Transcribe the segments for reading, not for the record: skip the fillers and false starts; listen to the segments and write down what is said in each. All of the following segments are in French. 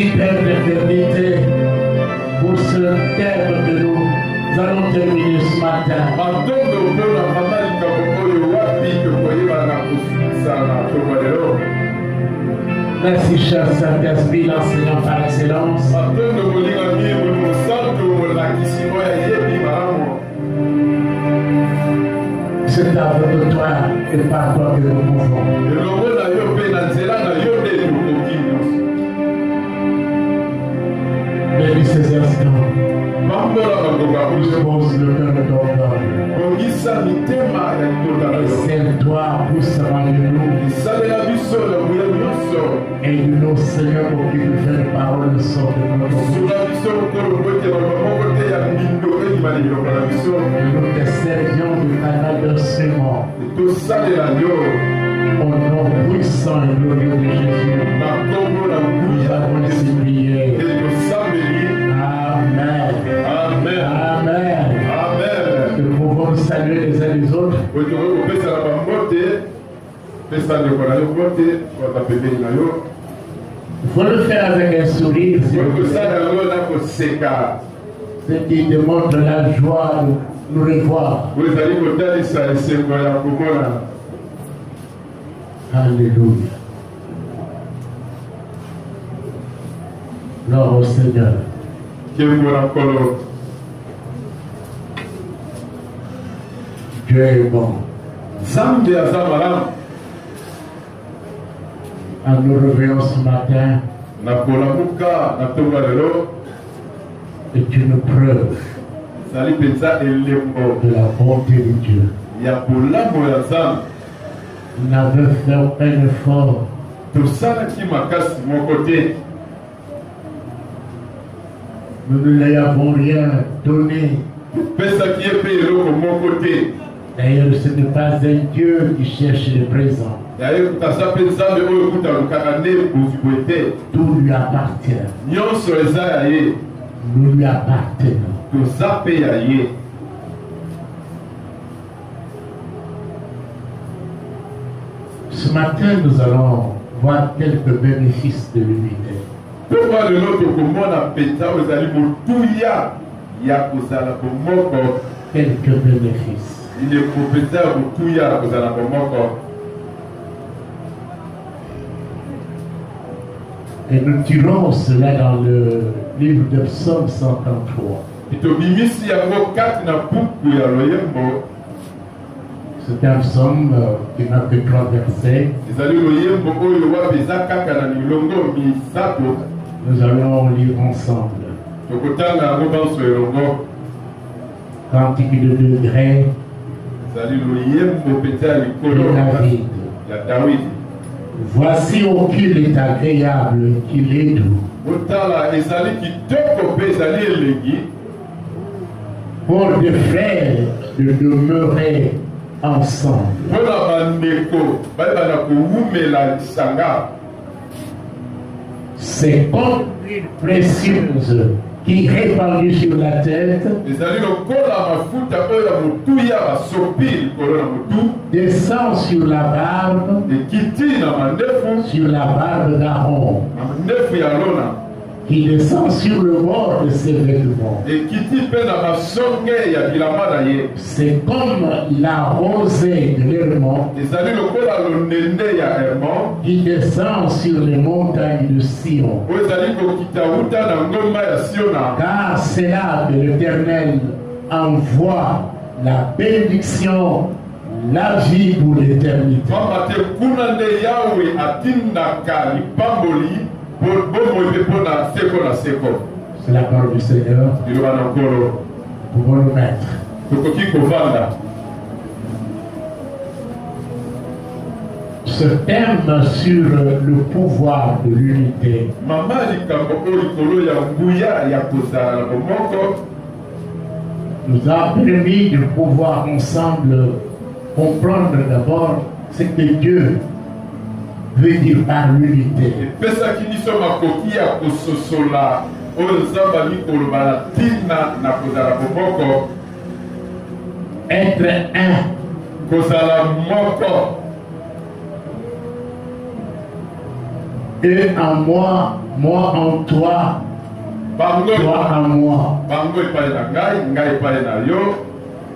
Merci Père d'éternité pour ce terme que nous allons terminer ce matin. Merci cher Saint-Esprit, l'enseignant par excellence. C'est à votre toi et par toi que nous pouvons. Bénis ces instants. Pose le cœur de ton peuple. Scelle-toi puissamment de nous. Aide-nous, Seigneur, pour que tu fasses la parole sorte de notre bouche. Nous te servions du canal de sément. Au nom puissant et glorieux de Jésus, nous avons ainsi prié. Amen. Amen. Amen. Amen. Nous pouvons nous saluer les uns les autres. Il faut le faire avec un sourire. Ce qui démontre la joie de nous revoir. Alléluia. Gloire au Seigneur. Dieu est bon. En nous réveillant ce matin, est une preuve de la bonté de Dieu. Il n'avait fait aucun effort. Nous ne lui avons rien donné. D'ailleurs, ce n'est pas un Dieu qui cherche le présent. Tout lui appartient. Nous lui appartenons. Ce matin, nous allons voir quelques bénéfices de l'unité. Quelques bénéfices. Et nous tirons cela dans le livre de Psaume 133. C'est un psaume qui n'a que 3 versets. Nous allons lire ensemble. Cantique de degré de David. Voici au qu'il est agréable, qu'il est doux. Pour des frères de demeurer ensemble. C'est comme l'huile précieuse qui répandue sur la tête, descend sur la barbe, sur la barbe d'Aaron, qui descend sur le bord de ses vêtements. C'est comme la rosée de l'Hermon qui descend sur les montagnes de Sion. Car c'est là que l'Éternel envoie la bénédiction, la vie pour l'éternité. C'est la parole du Seigneur. Nous pouvons nous mettre. Ce thème sur le pouvoir de l'unité nous a permis de pouvoir ensemble comprendre d'abord ce que Dieu veut dire par l'unité. Être un. Et en moi, moi en toi, Bango toi en moi. bango epai na ngai, ngai epai na yo,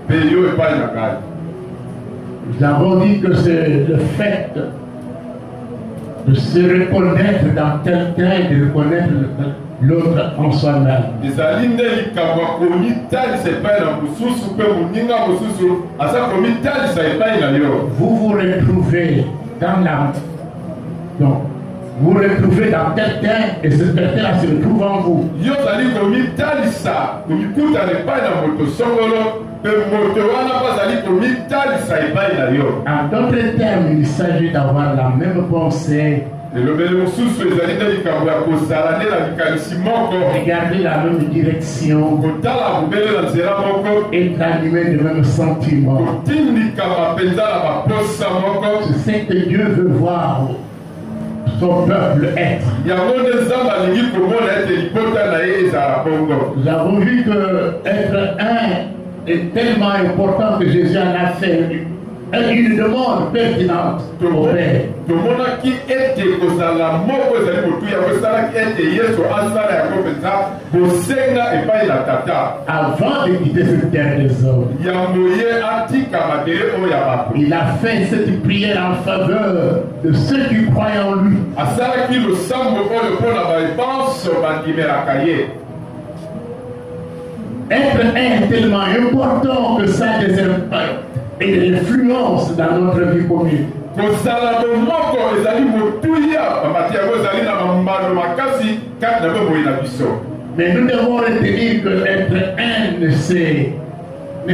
pe yo epai na ngai. Nous avons dit que c'est le fait de se reconnaître dans quelqu'un, de reconnaître l'autre en soi-même. ezali nde likambo ya komitalisa epai na mosusu mpe moninga mosusu aza komitalisa epai na yo. Vous vous retrouvez dans la... Donc, vous vous retrouvez dans quelqu'un et ce quelqu'un se retrouve en vous. Yo ozali komitalisa komikutana epai na moto songolo mpe moto wana mpe azali komitalisa epai na yo. En d'autres termes, il s'agit d'avoir la même pensée, elobeli mosusu ezali nde likambo ya kozala nde na likanisi moko, regarder la même direction, kotala bobele na nzela moko, être animé de même sentiment. kotindikama mpenza na baposa moko. C'est ce que Dieu veut voir son peuple être. yango nde nzambe alingi komona ete libota na ye ezala bongo. Nous avons vu que être un est tellement important que Jésus en a fait une demande pertinente au Père. tomonaki ete kozala moko ezali motuya kosalaki ete yesu asala yango mpenza kosenga epai na tata Avant de quitter cette terre des hommes, yango ye atikama tere oyo ya bato. il a fait cette prière en faveur de ceux qui croient en lui. asalaki losambo oyo mpo na baepanso bandimelaka ye. Être un est tellement important que ça a des impacts et des influences dans notre vie commune. kozala bomoko ezali motuya bamati yango ezali na bambano makasi kati na bomoi na biso. Mais nous devons retenir que être un ne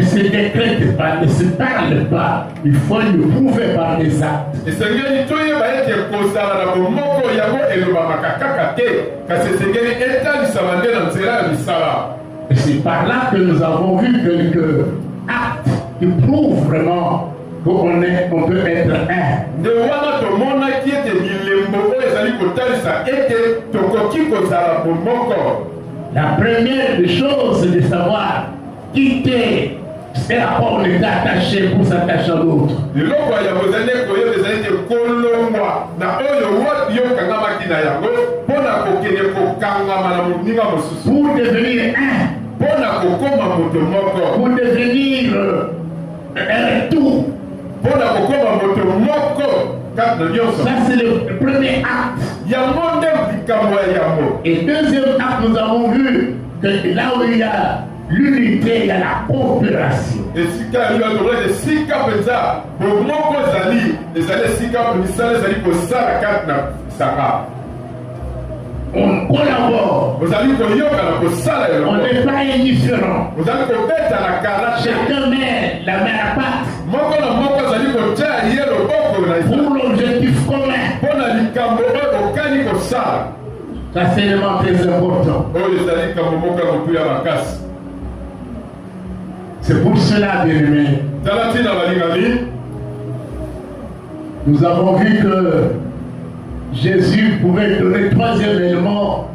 se décrète pas, ne se parle pas. Il faut le prouver par des actes. esengeli toyeba ete kozala na bomoko yango elobamaka kaka te, kasi esengeli etalisama nde na nzela ya misala. Et c'est par là que nous avons vu quelques actes qui prouvent vraiment qu'on peut être un. nde wana tomonaki ete bilembo oyo ezali kotalisa ete tokoki kozala bomoko. La première des choses, c'est de savoir quitter et à quoi on est attaché pour s'attacher à l'autre. eloko ya kozali koyeba ezali ete kolongwa na oyo woti yokangamaki na yango mpo na kokende kokangama na moninga mosusu, Pour devenir un, mpo na kokoma moto moko, pour devenir un tout. mpo na kokoma moto moko kati na nyonso. Ça, c'est le premier acte. yango nde likambo ya yango. Et deuxième acte, nous avons vu que là où il y a l'unité, il y a la coopération. esika yango tolete esika mpenza bomoko ezali esika misala ezali kosala kati na sanga. On collabore. ozali koyokana kosala On eloko, n'est pas indifférent. ozali kobeta na kala te. Chacun met la main à pâte moko na moko azali kotia ye loboko na ye pour l'objectif commun. mpo na likambo oyo okani kosala. Ça, c'est vraiment très important. oyo ezali likambo moko ya motu ya makasi. C'est pour cela, bien aimé, tala ntina balingami, nous avons vu que Jésus pouvait donner troisième élément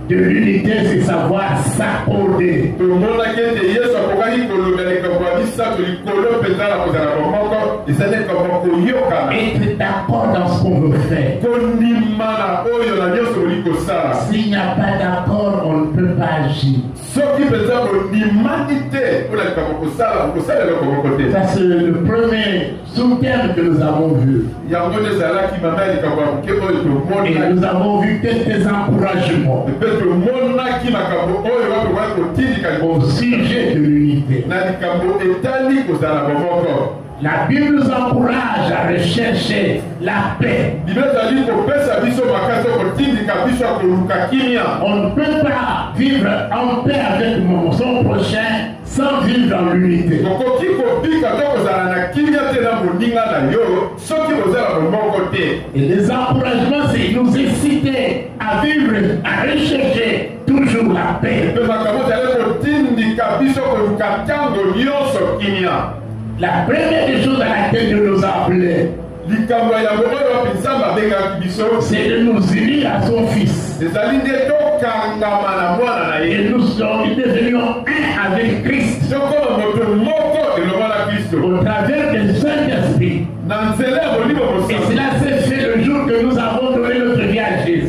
de l'unité, c'est savoir s'accorder. tomonaki ete yesu akokaki kolobela likambo ya misato likolo mpenza na kozala bomoko, ezali likambo koyokana Être d'accord dans ce qu'on veut faire. kondimana oyo na nyonso oli kosala. S'il n'y a pas d'accord, on ne peut pas agir. soki mpenza kondimani te mpona likambo kosala eloko moko te. Ça, c'est le premier sous-thème que nous avons vu. yango nde ezalaki mama ya likambo ya moke oyo Et tomonaki. nous avons vu quelques encouragements mpe tomonaki makambo oyo bakokoki kotindika au sujet de l'unité. na likambo etali kozala bomoko. La Bible nous encourage à rechercher la paix. bible ezali kopesa biso makasi oyo kotindika biso ya koluka kimia. On ne peut pas vivre en paix avec son prochain sans vivre dans l'unité. okoki kobika to kozala na kimia te na moninga na yo soki kozala bomoko te. Et les encouragements, c'est nous inciter à vivre, à rechercher toujours la paix. mpe makambo ezali kotindika biso koluka ntango nyonso kimia. La première des choses à laquelle Dieu nous a appelés, likambo ya yango oyo wapi nzambe abengaki biso c'est de nous unir à son Fils. ezali nde tokangama na mwana na ye. Et nous sommes devenus un avec Christ tokoma moto moko elongo na kristo au travers du Saint-Esprit. na nzela ya molimo Et mosantu. cela s'est fait le jour que nous avons donné notre vie à Jésus.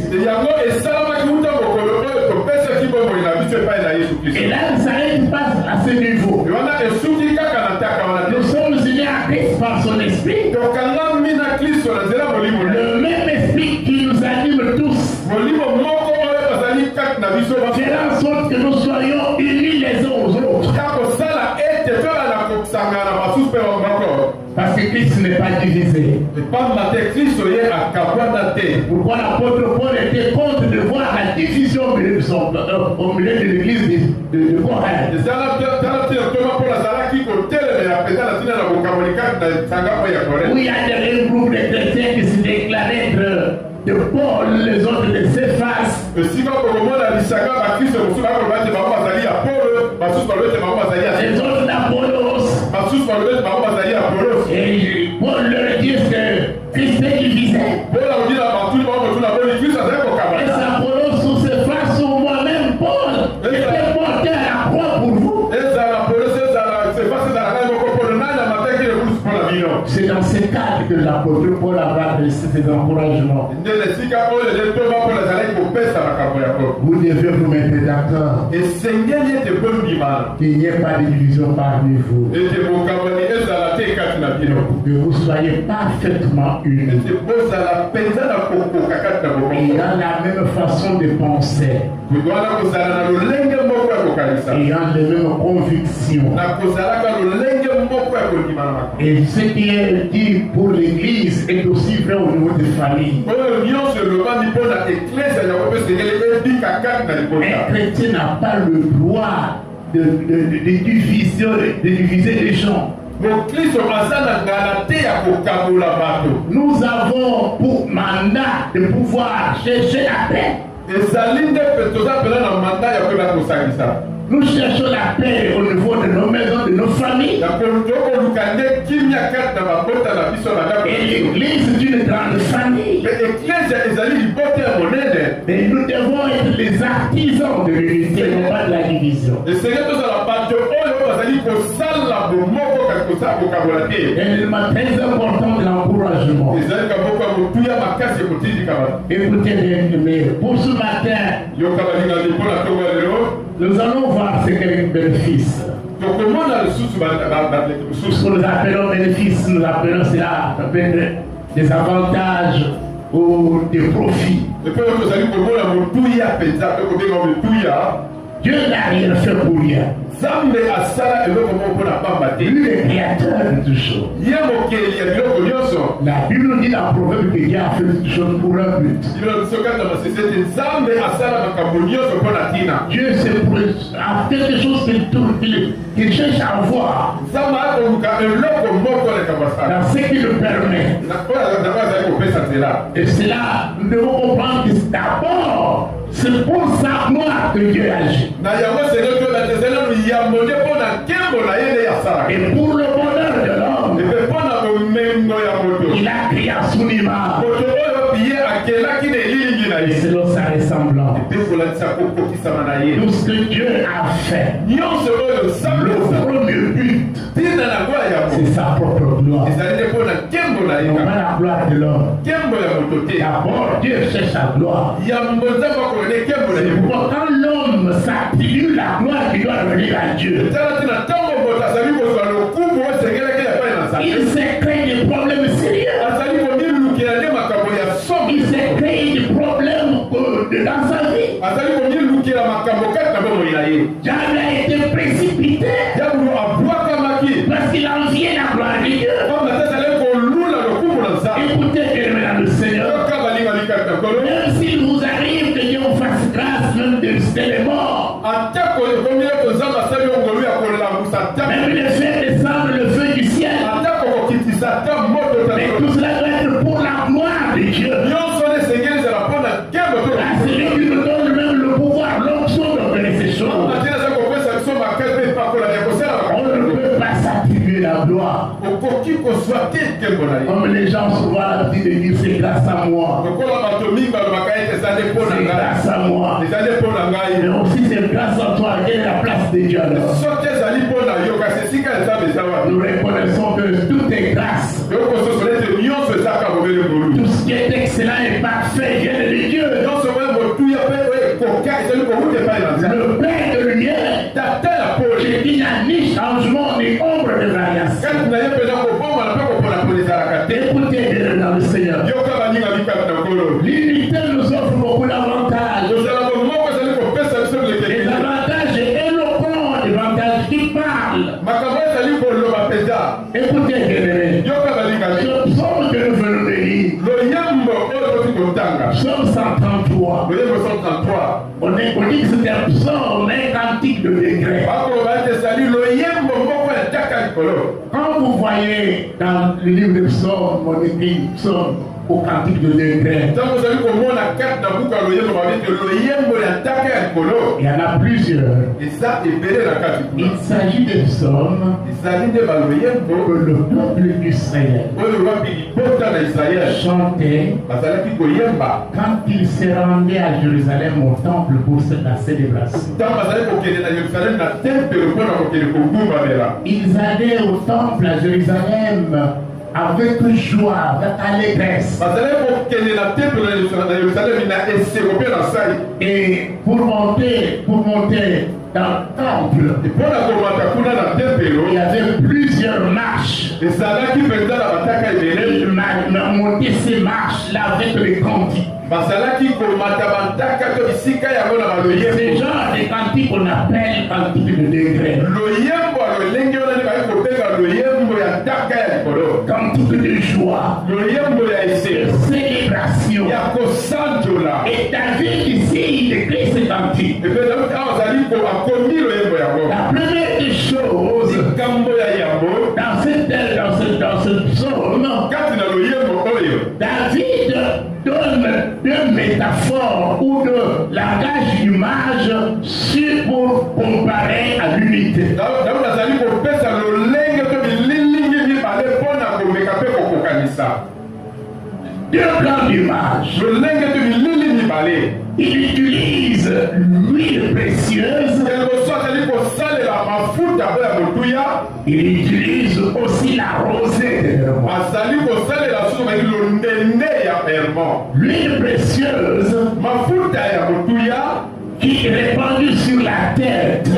Et là, ça s'arrête pas à ce niveau. Nous sommes unis à Christ par son esprit. Le même esprit qui nous anime tous. Faire en sorte que nous soyons unis les uns aux autres. Parce que Christ n'est pas divisé. Pourquoi l'apôtre Paul était contre de voir la division au milieu de l'église de Corinthe. Où il y a un groupe de chrétiens qui se déclarent être de Paul, les autres de Céphas. Les autres d'Apollos. Et Paul leur dit que Christ est divisé. Et Apollos sous Céphas, sous moi-même, Paul, était porté à la croix pour vous. C'est dans ce cadre que l'apôtre Paul a adressé ses encouragements. Vous devez vous mettre d'accord qu'il n'y ait pas de division parmi vous. Que vous soyez parfaitement unis. Ayant la même façon de penser. Ayant les mêmes convictions. Et ce qui est dit pour l'Église est aussi vrai au niveau des familles. Un chrétien n'a pas le droit de diviser les gens. Nous avons pour mandat de pouvoir chercher la paix. Nous cherchons la paix au niveau de nos maisons, de nos familles. Et l'Église est une grande famille. Mais nous devons être les artisans de l'unité, non pas de la division. Élément très important de l'encouragement. Écoutez, mais pour ce matin, nous allons voir ce qu'est le bénéfice. Ce que nous appelons bénéfice, nous appelons cela des avantages ou des profits. Dieu n'a rien fait pour rien. Lui est créateur de toutes choses. La Bible dit dans Proverbe que Dieu a fait toutes choses pour un but. Dieu c'est pour quelque chose qu'il cherche à voir. Dans ce qui le permet. Et cela, nous devons comprendre que d'abord, c'est pour sa gloire que Dieu agit. Et pour le bonheur de l'homme, il a créé à son image. Et selon sa ressemblance. Tout ce que Dieu a fait, le premier but, c'est sa propre gloire. Non pas la gloire de l'homme. D'abord, Dieu cherche sa gloire. C'est pourquoi quand l'homme s'attribue la gloire qui doit venir à Dieu, il s'est créé des problèmes sérieux. Il s'est créé des problèmes dans sa vie. Jamais a été précipité parce qu'il enviait la gloire de Dieu. Écoutez, mesdames et Seigneur, même s'il vous arrive que Dieu vous fasse grâce même de l'élément, même le fait descendre le feu du ciel, mais tout cela doit être pour la gloire de Dieu. À celui qui nous donne même le pouvoir, l'option d'opérer ces choses. On ne peut pas s'attribuer la gloire. Comme les gens souvent l'habitude de dire c'est grâce à moi. C'est grâce à moi. Mais aussi c'est grâce à toi. Quelle est la place de Dieu alors? Nous reconnaissons que tout est grâce. Tout ce qui est excellent et parfait vient de Dieu. Écoutez, bien-aimés. Ce psaume que nous venons de lire. Psaume 133. On dit que c'est un psaume, un cantique de décret. Quand vous voyez dans le livre de psaume, on écrit psaume au cantique de décret. Il y en a plusieurs. Il s'agit des psaumes que le peuple d'Israël chantait quand il s'est rendu à Jérusalem au temple pour la célébration. Ils allaient au temple à Jérusalem avec joie, avec allégresse. Et pour monter dans le temple, il y avait plusieurs marches. Et monter ces marches-là avec les cantiques. C'est genre de cantiques qu'on appelle cantiques de décret. Cantique de joie, de célébration. Et David ici, il écrit ce cantique. La première des choses dans ce psaume, David donne deux métaphores ou deux langages d'image pour comparer à l'unité. Deux plans d'image. Il utilise l'huile précieuse. Il utilise aussi la rosée. L'huile précieuse qui est répandue sur la tête.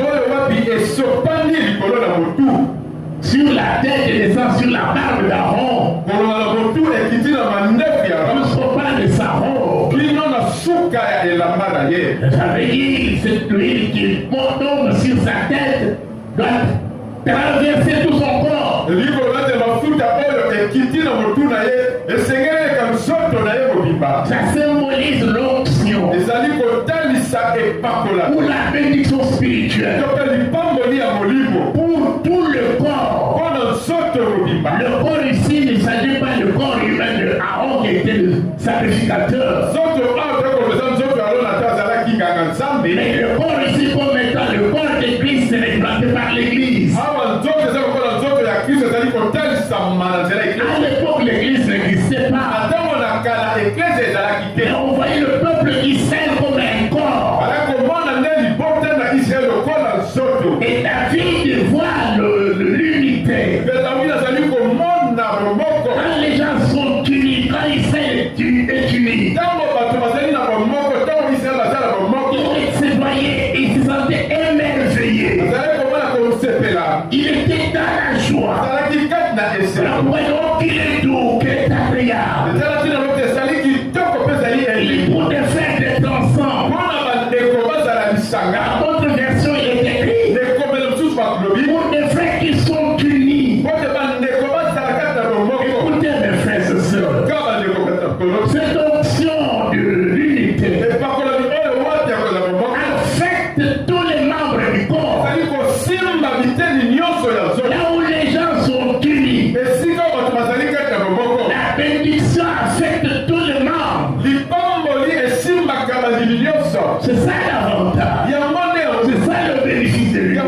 Sur la tête et descend sur la barbe d'Aaron. Jusqu'au bas de sa robe. Ça veut dire cette huile qui tombe sur sa tête doit traverser tout son corps. Ça symbolise l'onction ou la bénédiction spirituelle pour tout le corps. Le corps ici ne s'agit pas du corps humain de Aaron qui était le sacrificateur. Mais le corps ici comme étant le corps de Christ représenté par l'Église. À l'époque, l'Église n'existait pas. Mais on voyait le peuple d'Israël comme un corps. Et David voit l'unité. Quand les gens sont unis, quand Israël est uni, il se sentait émerveillé. Il était dans la joie. Alors voyons qu'il est doux, qu'il est agréable. Il pouvait faire d'être ensemble. Dans votre version, il est écrit pour des frères qui sont unis. Écoutez mes frères et sœurs, cette option de l'unité affecte tous les membres du corps. Là où les gens sont unis, la bénédiction affecte tous les membres. C'est ça l'avantage. C'est ça le bénéfice de l'unité.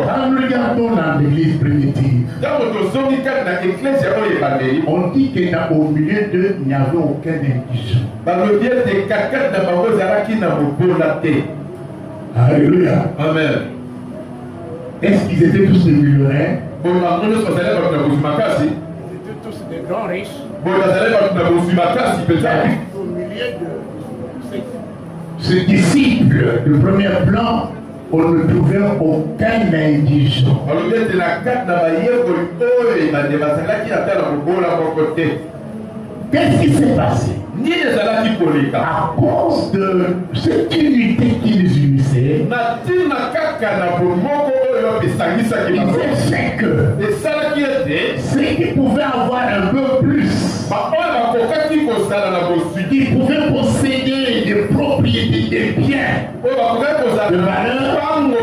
Quand nous regardons dans l'église primitive, on dit qu'au milieu d'eux, il n'y avait aucun indigent. Alléluia. Amen. Est-ce qu'ils étaient tous des millionnaires? Ils étaient tous des grands riches. Au milieu de ce disciple de premier plan, on ne trouvait aucun indigent. Qu'est-ce qui s'est passé? À cause de cette unité qui les unissait, ils ont fait que ceux qui pouvaient avoir un peu plus, ils pouvaient posséder des propriétés, des biens de valeur, comme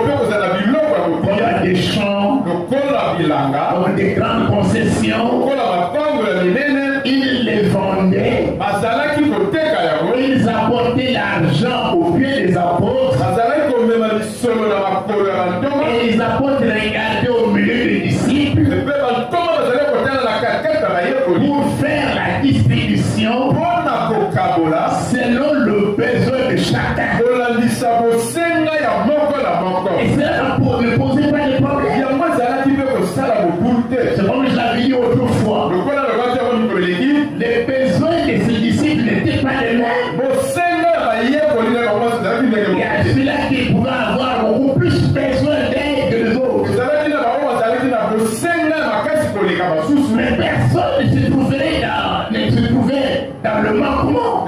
des champs, comme des grandes concessions. Ils les vendaient, ils apportaient l'argent aux pieds des apôtres, et les apôtres regardaient au milieu des disciples pour faire la distribution selon le besoin de chacun. Et cela ne posait pas de problème. C'est comme je l'avais dit autrefois. Les besoins de ces disciples n'étaient pas les mêmes. Il y a celui-là qui pouvait avoir beaucoup plus besoin d'aide que les autres. Mais personne ne se trouvait dans le manquement.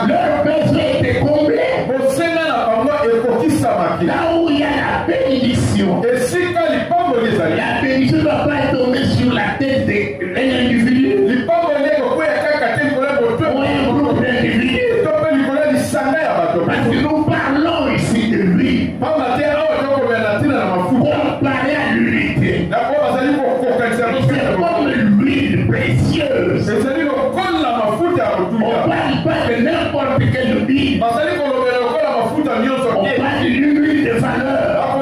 Leur besoin était comblé. Là où il y a la bénédiction, la bénédiction ne va pas tomber sur la tête d'un individu ou un groupe d'individus. Parce que nous parlons ici de lui. Comparé à l'unité. C'est comme l'huile précieuse. On ne parle pas de n'importe quelle huile. On parle d'une huile de valeur.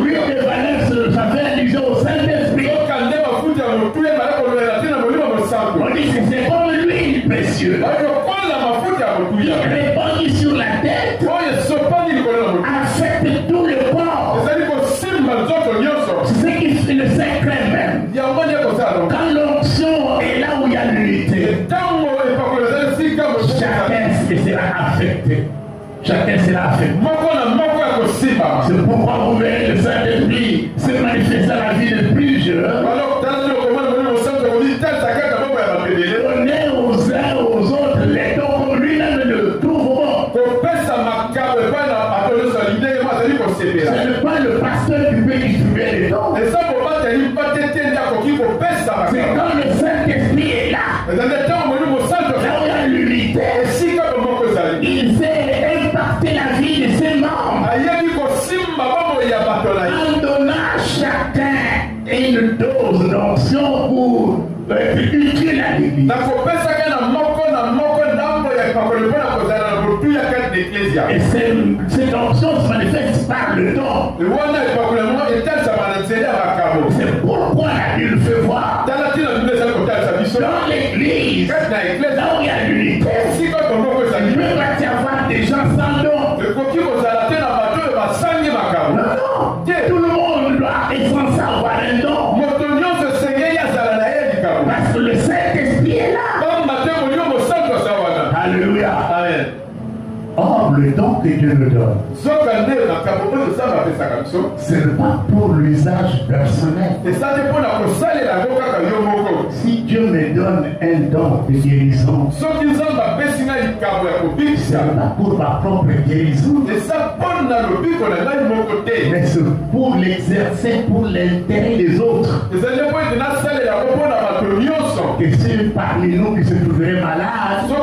L'huile de valeur, ça fait allusion au Saint-Esprit. On dit que c'est comme l'huile précieuse. Il répandit sur la tête, affecte tout le corps. C'est ce qui fait le secret même. Quand l'onction est là où il y a l'unité, chacun sera affecté. Chacun sera affecté. C'est pourquoi vous verrez le Saint-Esprit se manifester dans la vie de plusieurs. Donnez aux uns aux autres les dons comme lui-même le trouve bon. Ce n'est pas le pasteur qui peut distribuer les dons. C'est quand le Saint-Esprit est là. Là où il y a l'unité, il sait impacter la vie de ses membres en donnant à chacun une dose d'onction pour utile à l'église. Et cette onction se manifeste par le don. C'est pourquoi la Bible fait voir dans l'église, là où il y a l'unité, il ne peut pas y avoir des gens sans don. Non, tout le monde est censé avoir un don. Parce que le Saint-Esprit est là. Alléluia. Amen. Or, le don que Dieu nous donne, ce n'est pas pour l'usage personnel. Si Dieu me donne un don de guérison, ce n'est pas pour ma propre guérison, mais c'est pour l'exercer pour l'intérêt des autres. Que ceux parmi nous qui se trouveraient malades, je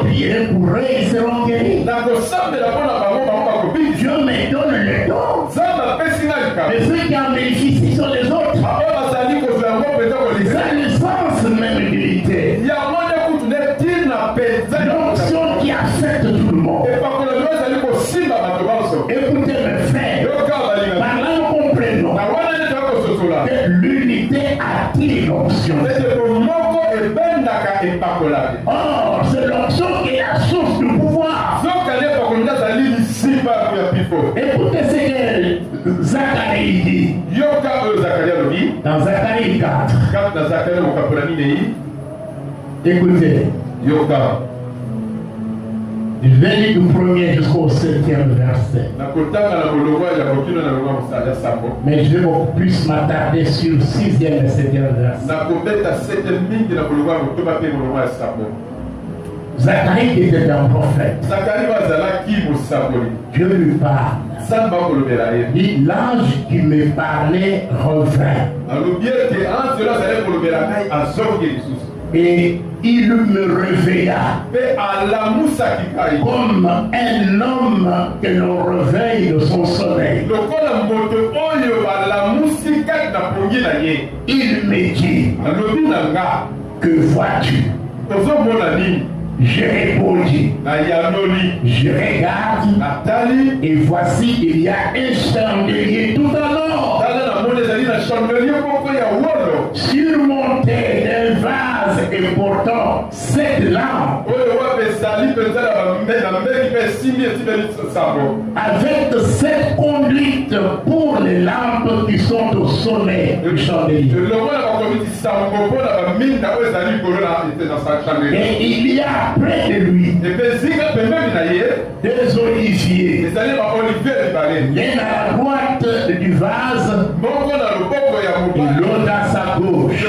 prierai pour eux, ils seront guéris. Dieu me donne le don. Mais ceux qui en bénéficient sont les autres. C'est le sens même de l'unité. L'onction qui affecte tout le monde. Écoutez mes frères, par là nous comprenons que l'unité attire l'onction. Or, c'est l'onction qui est la source du pouvoir. Écoutez ce que Zacharie dit. Dans Zacharie 4. Écoutez. Je vais lire du 1er jusqu'au 7e verset. Mais je vais beaucoup plus m'attarder sur le 6e et 7e verset. Zacharie était un prophète. Dieu lui parle. Dit, l'ange qui me parlait revint. Et il me réveilla comme un homme que l'on réveille de son sommeil. Il me dit, que vois-tu? Je répondis, je regarde, et voici il y a un chandelier tout en or, surmonté d'un vase et portant 7 lampes, avec 7 conduites pour les lampes qui sont au sommet du chandelier. Et il y a près de lui 2 oliviers, l'un à la droite du vase et l'autre à sa gauche.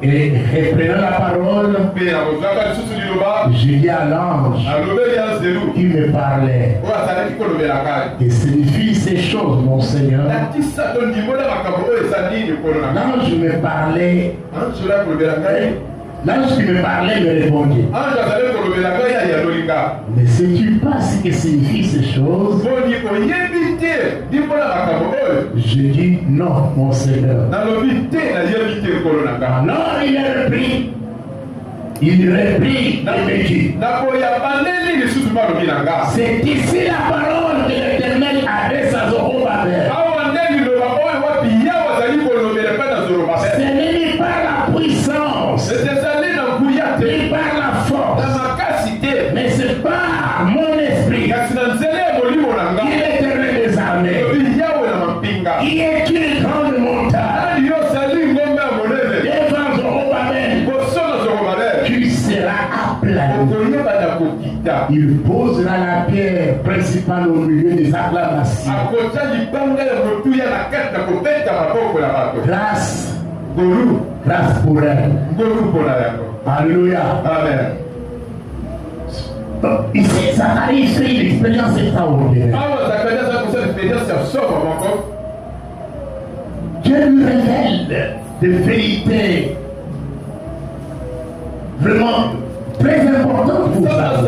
Et reprenant la parole, je dis à l'ange qui me parlait, et signifie ces choses, mon Seigneur. L'ange me parlait. L'ange qui me parlait me répondit, mais sais-tu pas ce que signifient ces choses? Je dis non, mon Seigneur. Alors il a repris. Il reprit et me dit, c'est ici la parole de l'Éternel adresse à Zorobabel. Ce n'est pas la puissance, ni par la force, mais c'est par mon esprit, qui est l'Éternel des armées, qui est une grande montagne, devant Zorobabel, tu seras aplani. Il posera la pierre principale au milieu des acclamations. Grâce pour elle. Alléluia. Amen. Ici, Zacharie fait une expérience extraordinaire. Dieu lui révèle des vérités vraiment très importantes pour ça.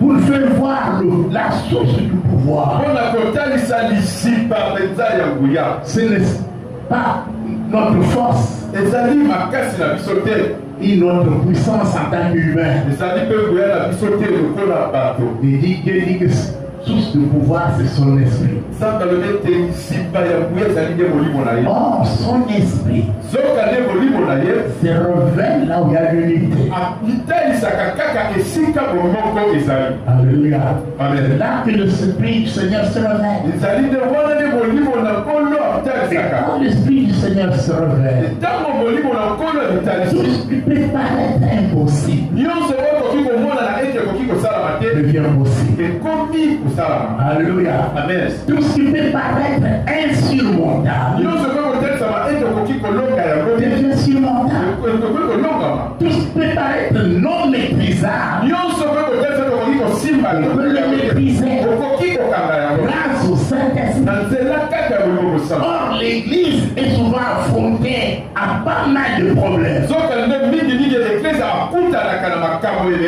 Pour le faire voir la source du pouvoir. Ce n'est pas notre force et notre puissance en tant qu'humain. Il dit que source de pouvoir, c'est son esprit. Or, son esprit se révèle là où il y a l'unité. Alléluia. C'est là que l'esprit du Seigneur se révèle. Et quand l'esprit du Seigneur se révèle, tout ce qui peut paraître impossible devient possible. Alléluia. Amen. Tout ce qui peut paraître insurmontable devient surmontable. Tout ce qui peut paraître non maîtrisable peut le maîtriser grâce au Saint-Esprit. Or, l'Église est souvent affrontée à pas mal de problèmes.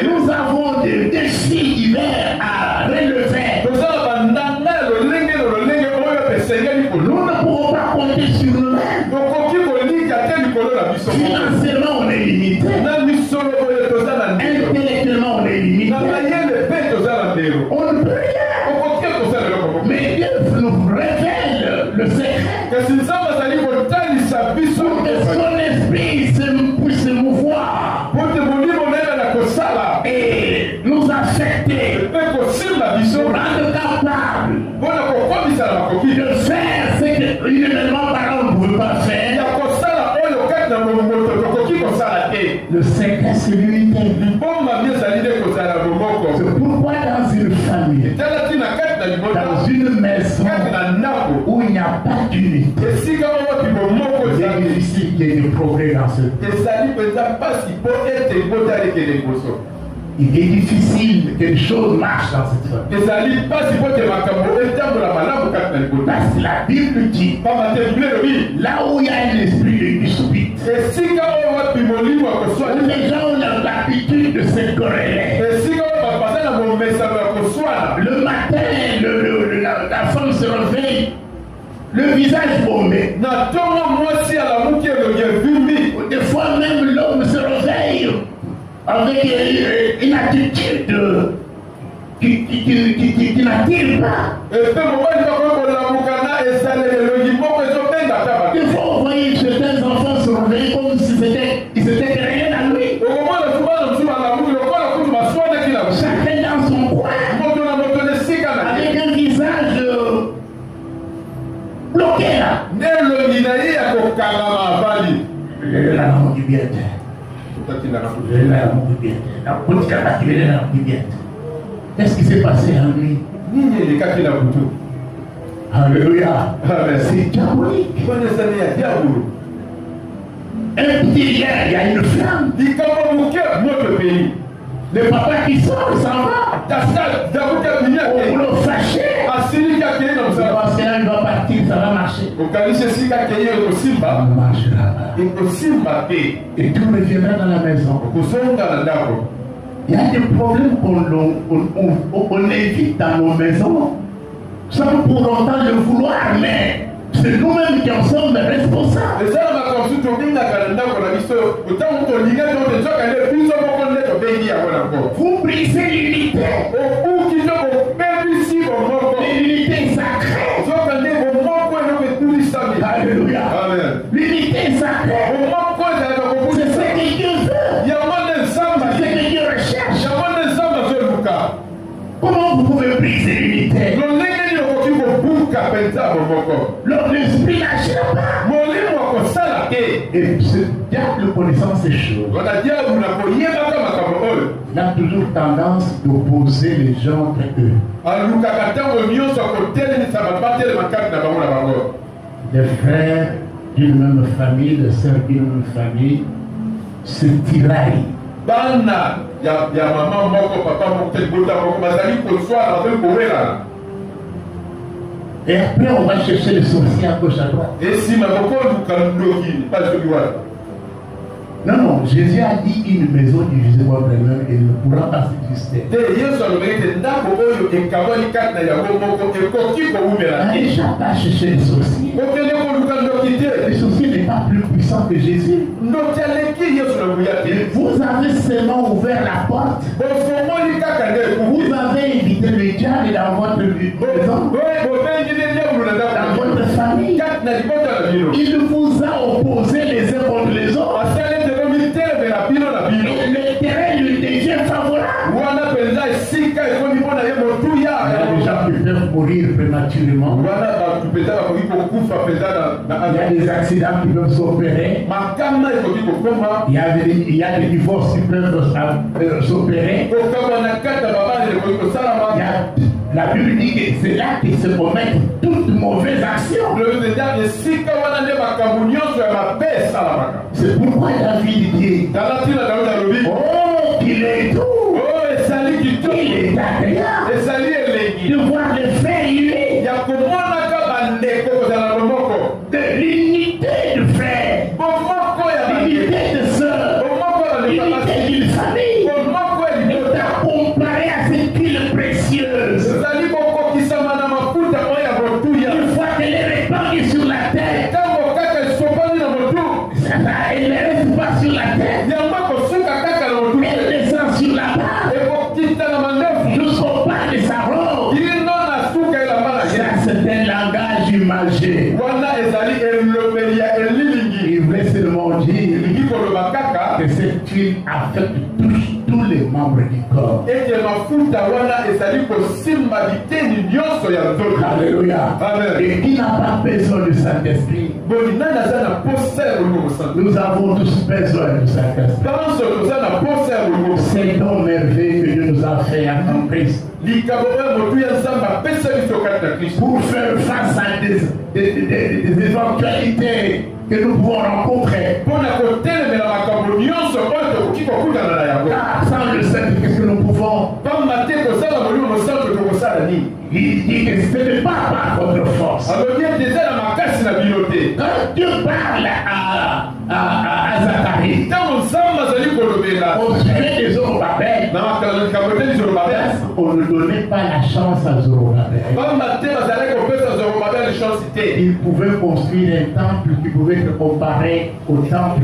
Nous avons des défis divers à relever. Nous ne pourrons pas compter sur nous-mêmes. Financièrement, on est limité. Intellectuellement, on est limité. On ne peut rien. Mais Dieu nous révèle le secret. Pour que son esprit puisse se mouvoir et nous affecter, nous rendre capables de faire ce que humainement parlant on ne pouvait pas faire. c'est l'unité. C'est pourquoi dans une famille, dans une maison où il n'y a pas d'unité, c'est difficile qu'il y ait des progrès dans ce pays. Il est difficile que les choses marchent dans cette famille. Parce que la Bible dit, là où il y a un esprit de dispute, où les gens ont l'habitude de se quereller, le matin, la femme se réveille, le visage bombé. Des fois même l'homme se réveille avec une attitude qui n'attire pas. Des fois, on voyait certains enfants se réveiller comme si ils s'étaient créés dans lui. Chacun dans son coin, avec un visage bloqué là. Qu'est-ce qui s'est passé en lui? Alléluia. C'est diabolique. Un petit lien, il y a une flamme. Le papa qui sort, il s'en va. Au boulot fâché. Parce qu'elle doit partir, ça va marcher. Ça marchera pas. Et tout reviendra dans la maison. Il y a des problèmes qu'on évite dans nos maisons sans pour autant le vouloir, mais c'est nous-mêmes qui en sommes responsables. Vous brisez l'unité. L'unité sacrée. Alléluia. L'unité sacrée. C'est ce que Dieu veut. C'est ce que Dieu recherche. Comment vous pouvez briser l'unité? L'esprit n'agit pas. Et ce diable connaissant ces choses, il a toujours tendance d'opposer les gens entre eux. Les frères d'une même famille, les sœurs d'une même famille se tiraillent. Et après, on va chercher les sorciers à gauche à droite. Non, Jésus a dit une maison divisée contre elle-même, elle ne pourra pas subsister. Les gens vont chercher les sorciers. Les sorciers n'est pas plus puissant que Jésus. Vous avez seulement ouvert la porte. Vous avez invité le diable dans votre maison, dans votre famille. Il vous a opposé les uns contre les autres. Le terrain lui devient favorable. Il y a des gens qui peuvent mourir prématurément. Il y a des accidents qui peuvent s'opérer. Il y a des divorces qui peuvent s'opérer. La Bible dit que c'est là qu'ils se commettent toutes mauvaises actions. C'est pourquoi David dit, oh, qu'il est doux, qu'il est agréable de voir les frères unis, de l'unité de frères, l'unité de sœurs, l'unité d'une famille, de comparer à cette huile précieuse. Une fois qu'elle est répandue sur la terre, elle ne reste pas sur la terre, elle descend sur la barre jusqu'au pas de sa robe. Ça, c'est un langage imagé. Il voulait seulement dire que cette huile affecte tous les membres du corps. ete mafuta wana ezali kosimba biteni nyonso ya nzoto. Alléluia. Amen. Et qui n'a pas besoin du Saint-Esprit? boni nani aza na posa ya molimo mosantu? Nous avons tous besoin du Saint-Esprit. tanso toza na posa ya molimo mosantu. C'est don merveilleux que Dieu nous a fait en Christ. likambo oyo motu ya nzambe apesa biso kati na kristo Pour faire face à des éventualités que nous pouvons rencontrer. mpona kotelemela makambo nyonso oyo tokoki kokutana na yango. Car sans le Saint-Esprit, qu'est-ce que nous pouvons? pamba te kosala molimo mosantu tokosala nini? Il dit que ce n'est pas par votre force. alobi ete eza na makasi na bino te. Quand Dieu parle à Zacharie, ntango nzambe azali kolobela au sujet des Zorobabel, na likambo te Zorobabel, on ne donnait pas la chance à Zorobabel. pamba te bazali kopesa Zorobabel chance te. Il pouvait construire un temple qui pouvait être comparé au temple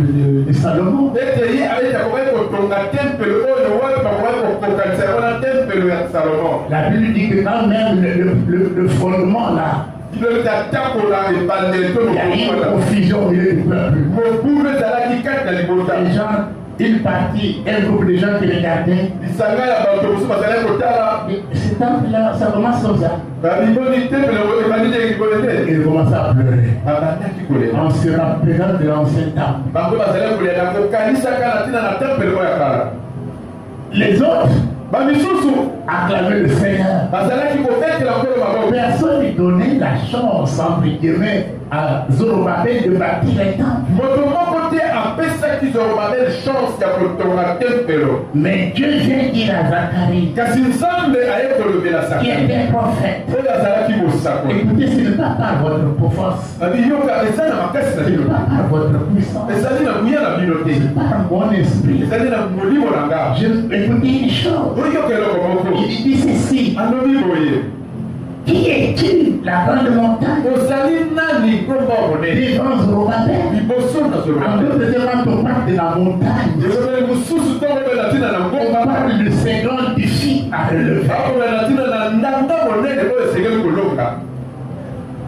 de Salomon. ete ye ayeti akoki kotonga tempelo oyo wapi bakoki kokokanisa yango na tempelo ya Salomon. La Bible dit que quand même le fondement là, biloko atakola ebande to il y a eu une confusion au milieu du peuple. mobumu ezalaki kati na libota. Les gens, une partie, un groupe de gens qui regardaient, lisanga ya bato mosusu bazalaki kotala ce temple-là, ça commence comme ça. babimoni tempelo ebandi ndenge libole te. Ils commençaient à pleurer. babandaki kolela On se rappelle de l'ancien temple. bango bazalaki kolela kokanisaka na ntina na tempelo oyo ya kala. Les autres bamisusu acclamaient le Seigneur. bazalaki kobetela nkolo maboko. Personne ne donnait la chance, entre guillemets, à Zorobabel de bâtir un temple. moto moko te apesaki Zorobabel chance ya kotonga tempelo. Mais Dieu vient dire à Zacharie, kasi nzambe aye kolobela qui Sakari était prophète, oyo azalaki kosakoli. écoutez, ce n'est pas par votre force, abi yoka eza na makasi na ce n'est bino pas par votre puissance, ezali na buya na bino te, c'est par mon esprit. ezali na molimo na nga. Écoutez une chose, oyoka eloko moko il dit ceci, alobi boye qui es-tu, la grande montagne, ozali nani ngomba monene devant Zorobabel? liboso na En Zorobabel. d'autres termes, quand on parle de la montagne, ezobele mosusu ntongo obela ntina na on ngomba parle de ces grands défis à relever. akobela ntina na ndanda monene oyo esengeli kolonga.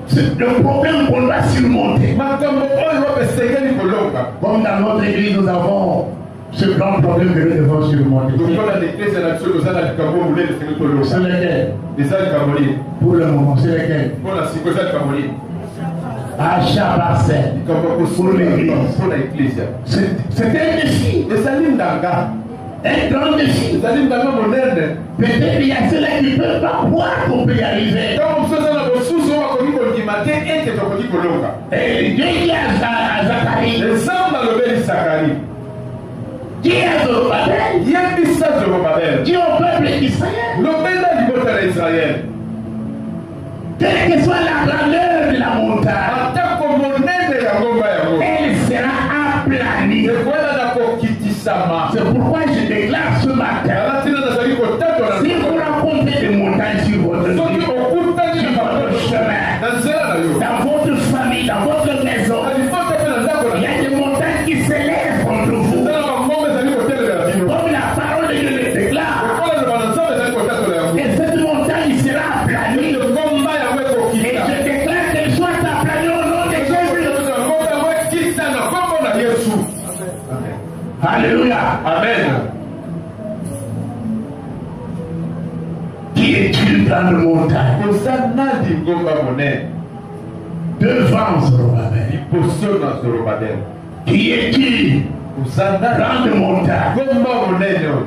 C'est le problème qu'on doit surmonter. makambo oyo oyo esengeli kolonga. Comme dans notre église, nous avons ce grand problème que nous devons surmonter. lokola na eklese na biso toza na likambo monene esengeli kolonga. C'est lequel? eza likambo nini? Pour le moment, c'est lequel? mpona siko eza likambo nini? Achat parcelle. likambo ya Pour l'église. mpona eklesia C'est un défi. ezali ndanga, Un grand défi. ezali ndanga monene. Peut-être il y a ceux-là qui ne peuvent pas croire qu'on peut y arriver. ntango mosusu eza na bosusu oyo bakoki kondima te ete tokoki kolonga. Et Dieu dit à Zacharie, nzambe alobeli Sakari dis à Zorobabel, yebisa Zorobabel dis au peuple d'Israël, lobela libota na Israele quelle que soit la grandeur de la montagne, atako monene ya ngomba yango elle sera aplanie. ekwela na kokitisama. C'est pourquoi je déclare ce matin, ala ntina nazali kotatwa na si vous rencontrez des montagnes sur votre soki vie, okutani sur na votre chemin, na nzela na yo dans votre famille, dans votre maison, na libota mpe na ndako il y na a des montagnes qui s'élèvent contre vous. nzela bangomba ezali kotelemela bino Comme la parole de Dieu le déclare, okola loba na nzambe ezali kotatwa na yango et cette montagne sera aplanie. ngomba yango Et ekokita. je déclare qu'elle soit aplanie au nom de Jésus. ngomba yango ekita na kombo na Yesu. Alléluia. Amen. Qui est une grande montagne oza nani ngomba monene devant Zorobabel? liboso na Zorobabel? Qui est-il? oza nani Grande montagne ngomba monene oyo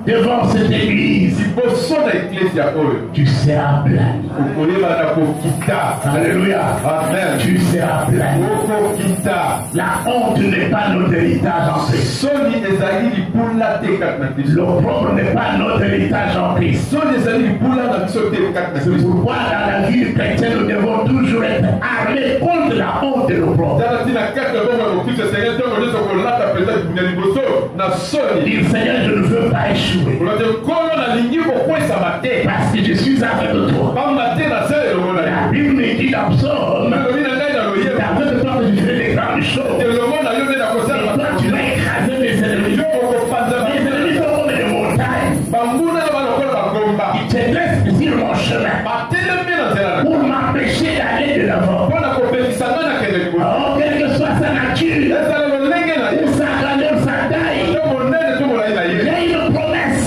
devant cette église? liboso na eklesia oyo Tu seras plani. okoyeba na kokita. Alléluia. Amen. Tu seras plani. okokita. La honte n'est pas notre héritage en Christ. soni ezali libula te kati na Kristo. L'opprobre n'est pas notre héritage en Christ. soni ezali libula na biso te kati na C'est Kristo. pourquoi dans la vie chrétienne, nous devons toujours être armés contre la honte et l'opprobre. tala ntina kati ya bongo ya Kristo esengeli ntongo nyonso kolata mpenza na liboso na soni. Dire Seigneur, je ne veux pas échouer. olote nkolo nalingi kokwesama te Parce que je suis avec toi. pamba te na se elongo na La yo. Bible me dit dans Psaume, nalobi na ngai na loyeba avec toi que je fais des grandes choses. elongo na yo nde Et nakosala toi, tu vas écraser mes ennemis. yo okopanza Mes ennemis sont comme des montagnes banguna na balokola bagomba qui te laissent sur mon chemin batelemi na nzela na pour m'empêcher d'aller de l'avant. mpona kopekisa ngai nakende liboso. Oh, quelle que soit sa nature, ezala lolenge na ye ou sa grandeur, sa taille, to monene to molai na il y ye a une promesse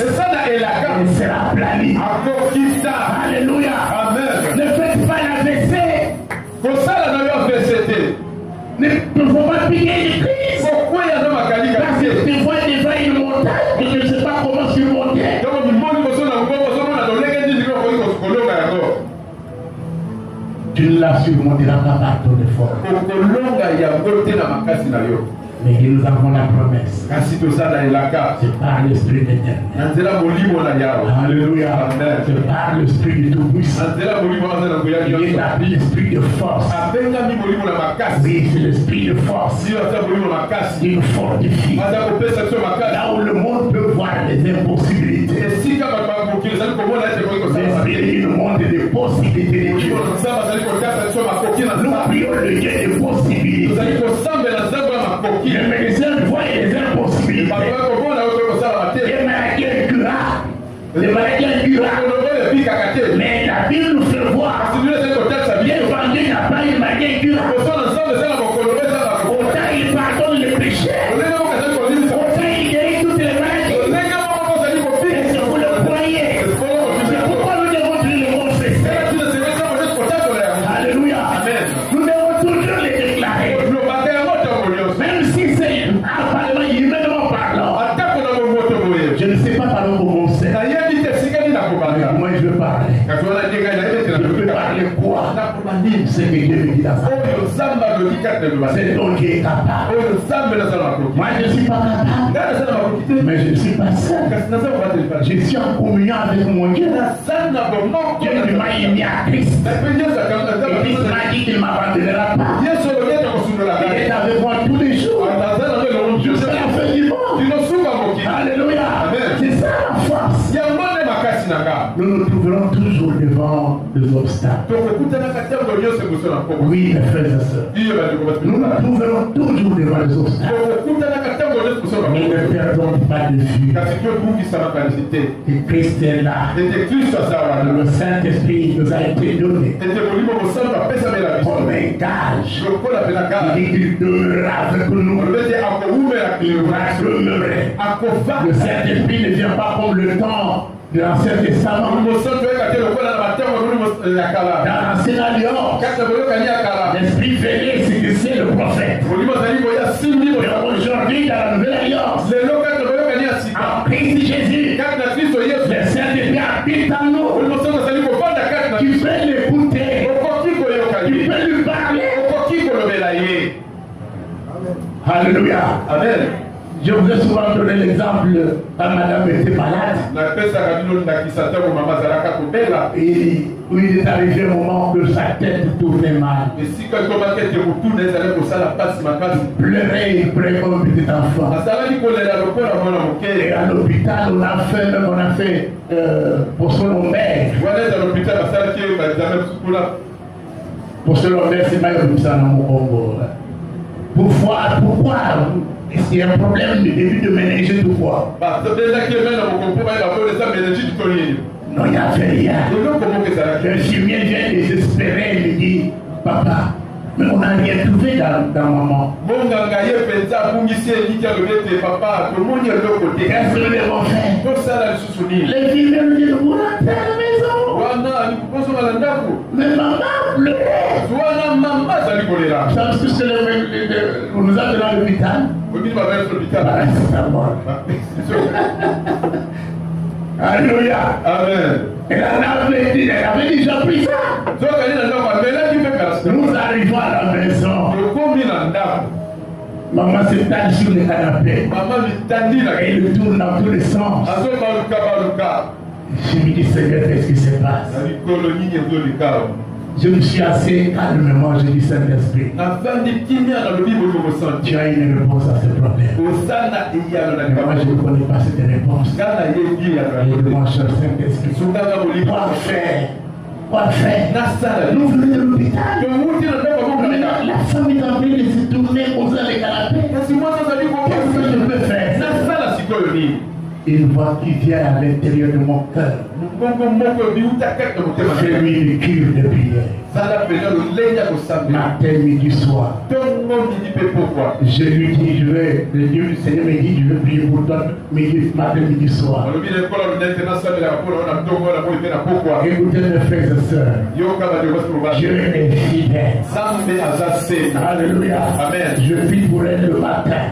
ne faut pas piquer les crises. Pourquoi il y a dans ma qualité? Parce que tu vois devant une montagne que je ne sais pas comment surmonter. Tu ne la surmonteras pas par ton effort. Mais nous avons la promesse. C'est par l'Esprit d'éternel. Alléluia. C'est par l'Esprit du Tout-Puissant. Il est appelé l'Esprit de force. Oui, c'est l'Esprit de force. Il fortifie. Là où le monde peut voir les impossibilités. L'Esprit est le monde des possibilités de Dieu. Nous prions le Dieu des possibilités. Le médecin voit les impossibilités. Les maladies incurables. Les maladies incurables. Mais la Bible nous fait voir. L'évangile n'a pas une maladie incurable. Autant il pardonne les péchés. Autant il guérit toutes les maladies. Est-ce que vous le croyez? C'est pourquoi nous devons dire le mot cessé. Alléluia. Nous devons toujours les déclarer. Même si c'est apparemment humainement parlant. Je ne sais pas parler pour mon Seigneur. Moi je veux parler. Je veux parler quoi? C'est que Dieu me dit dans sa parole. C'est donc Dieu est capable. Moi je ne suis pas capable. Mais je ne suis pas seul. Je suis en communion avec mon Dieu. Dieu m'a mis à Christ. Et Christ m'a dit qu'il ne m'abandonnera pas. Il est avec moi tous les jours. Jusqu'à la fin du monde. Alléluia. C'est ça la force. Nous nous trouverons toujours devant les obstacles. Oui, mes frères et sœurs. Nous nous trouverons toujours devant les obstacles. Nous ne perdons pas de vue. Et Christ est là. Le Saint-Esprit nous a été donné comme un gage. Il dit qu'il demeurera avec nous. Le Saint-Esprit ne vient pas comme le temps de l'Ancien Testament. Dans l'Ancienne Alliance, l'Esprit venait c'est le prophète. Mais aujourd'hui, dans la Nouvelle Alliance, en Christ Jésus, le Saint-Esprit habite en nous. Tu peux l'écouter. Tu peux lui parler. Alléluia. Amen. Je vous ai souvent donné l'exemple quand madame était malade. Et où il est arrivé un moment que sa tête tournait mal. Il pleurait, il pleurait comme un petit enfant. Et à l'hôpital, on a fait pour son lombaire. Pour son lombaire, c'est pas comme ça dans mon Congo. Pourquoi c'est un problème de début de ménager tout quoi. Non, il n'y a fait rien. Le chimien vient désespéré, il me dit, papa, mais on n'a rien trouvé dans maman. Qu'est-ce que nous devons faire? Les filles me disent, vous rentrez à la maison. Mais maman pleurait. Parce que c'est on nous a donné à l'hôpital. Alléluia. Amen. Elle avait déjà pris ça. Nous arrivons à la maison. Maman s'étale sur le canapé. Et il tourne dans tous les sens. Je me dis, Seigneur, qu'est-ce qui se passe? Je me suis assis calmement, je dis Saint-Esprit. Tu as une réponse à ce problème. Moi, je ne connais pas cette réponse. Et je demande cher Saint-Esprit. Quoi faire? Nous venons de l'hôpital. La femme est en train de se tourner, poser les canapés. Qu'est-ce que je peux faire? Une voix qui vient à l'intérieur de mon cœur. Fais-lui des cures de prière. Matin, midi, soir. Je lui dis, le Seigneur me dit, je vais prier pour toi matin, midi, soir. Écoutez mes frères et sœurs. Dieu est fidèle. Alléluia. Amen. Je prie pour elle le matin.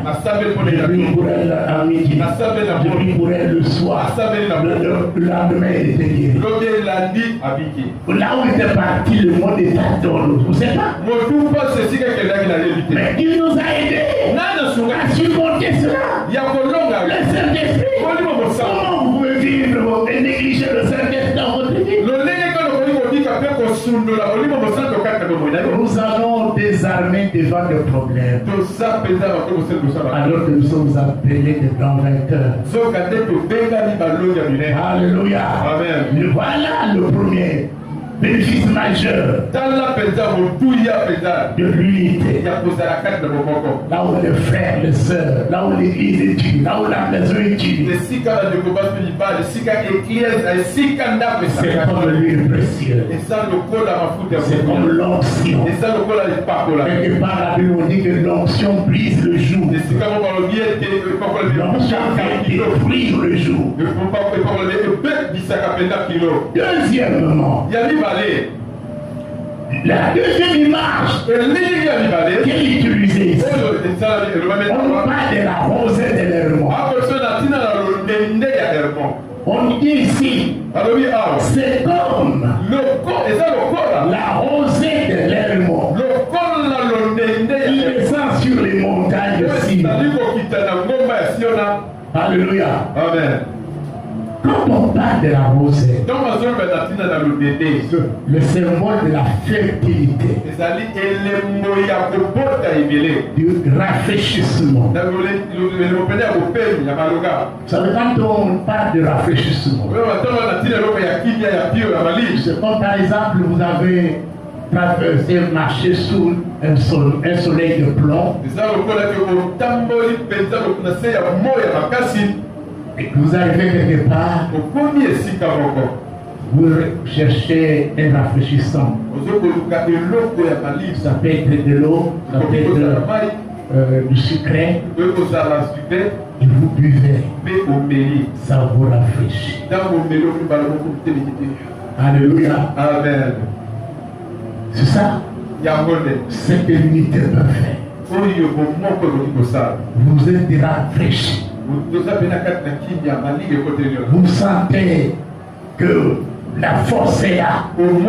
Je prie pour elle à midi. Je prie pour elle le soir. Le lendemain, elle était guérie. Là où était parti le monde est attendu. Vous ne savez pas? Mais Dieu nous a aidés à surmonter cela. Le Saint-Esprit. Comment vous pouvez vivre et négliger le Saint-Esprit dans votre vie? Nous allons désarmer devant le problème. Alors que nous sommes appelés de grands vainqueurs. Alléluia. Amen. Voilà le premier bénéfice majeur de l'unité. Là où les frères, les sœurs, là où l'église est unie, là où la maison est unie. C'est comme l'huile précieuse. C'est comme l'onction. Quelque part, la Bible dit que l'onction brise le joug. L'onction fait détruire le joug. Deuxièmement, la deuxième image qui est utilisée ici, on parle de la rosée de l'hermon. On dit ici, c'est comme la rosée de l'hermon qui descend sur les montagnes aussi. Alléluia. Amen. Quand on parle de la rosée, le symbole de la fertilité, du rafraîchissement. Vous savez, quand on parle de rafraîchissement, c'est comme par exemple vous avez traversé, marché sous un soleil de plomb. Et que vous arrivez quelque part, vous cherchez un rafraîchissant. Ça peut être de l'eau, ça peut être du sucré. Et vous buvez. Ça vous rafraîchit. Alléluia. Amen. C'est ça. Cette unité parfaite. Vous êtes rafraîchis. Vous sentez que la force est là. Vous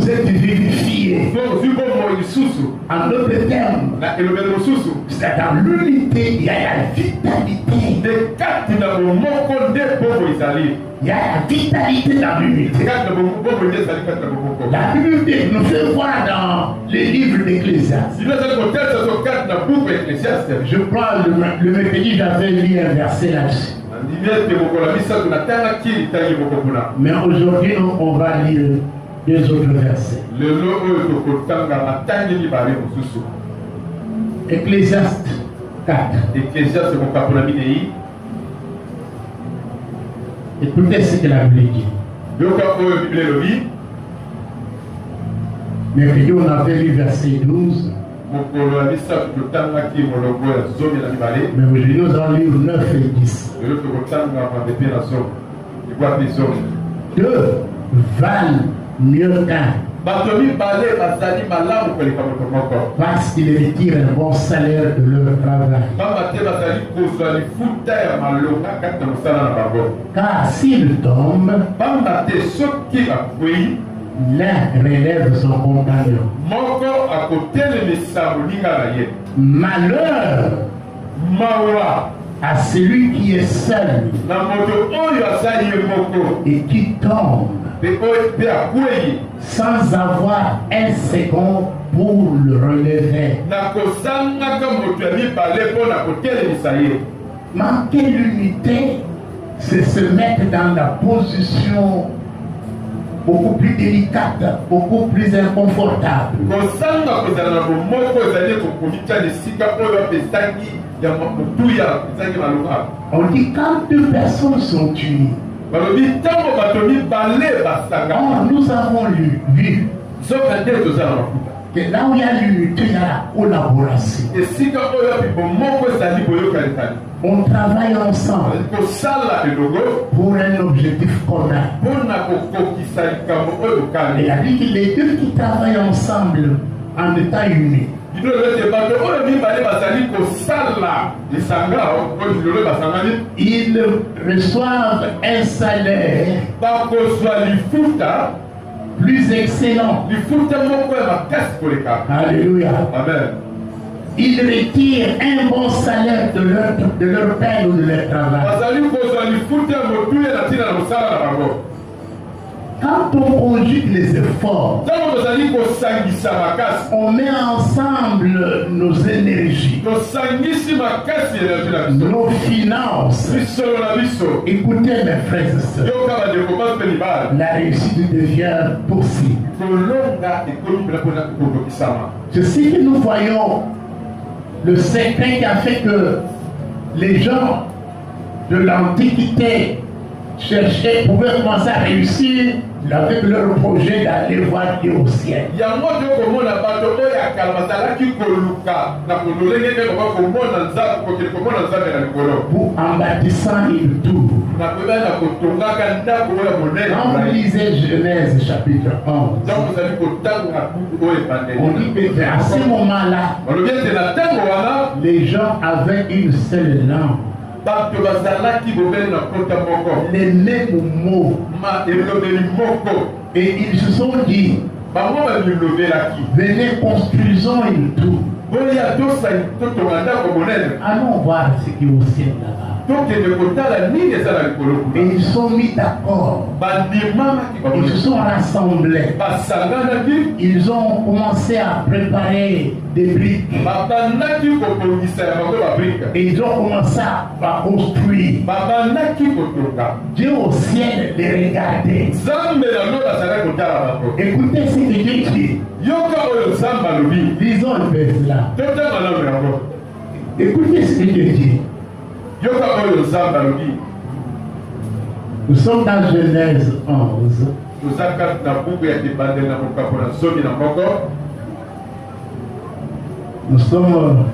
êtes vivifié. En d'autres termes, c'est dans l'unité, il y a la vitalité. Il y a la vitalité dans l'unité. La Bible nous fait voir dans les livres d'Ecclésiaste. Je crois le mercredi, j'avais lu un verset là-dessus. Mais aujourd'hui, on va lire deux autres versets. Ecclésiaste 4. Écoutez ce que la Bible dit. Mercredi, on avait lu verset 12. Mais aujourd'hui, nous allons lire 9 et 10. 2 valent mieux qu'un. Parce qu'ils retirent un bon salaire de leur travail. Car s'ils tombent, l'un relève son compagnon. Malheur à celui qui est seul et qui tombe sans avoir un second pour le relever. Manquer l'unité, c'est se mettre dans la position beaucoup plus délicate, beaucoup plus inconfortable. On dit quand deux personnes sont unies, nous avons vu que là où il y a l'unité, il y a la collaboration. On travaille ensemble pour un objectif commun. Il a dit que les deux qui travaillent ensemble en état uni, ils reçoivent un salaire plus excellent. Alléluia. Amen. Ils retirent un bon salaire de leur peine ou de leur travail. Quand on conjugue les efforts, on met ensemble nos énergies, nos finances. Écoutez mes frères et sœurs, la réussite devient possible. C'est ce que nous voyons, le secret qui a fait que les gens de l'Antiquité pouvaient commencer à réussir avec leur projet d'aller voir Dieu au ciel. En bâtissant une tour. Quand vous lisez Genèse chapitre 11, on dit que à ce moment-là, les gens avaient une seule langue. Les mêmes mots. Et ils se sont dit, venez, construisons une tour. Allons voir ce qui est au ciel là-bas. Et ils sont mis d'accord. Ils se sont rassemblés. Ils ont commencé à préparer des briques. Et ils ont commencé à construire. Dieu au ciel les regardait. Écoutez ce que Dieu dit. Lisons le verset là. Écoutez ce que Dieu dit. Nous sommes dans Genèse 11. Nous sommes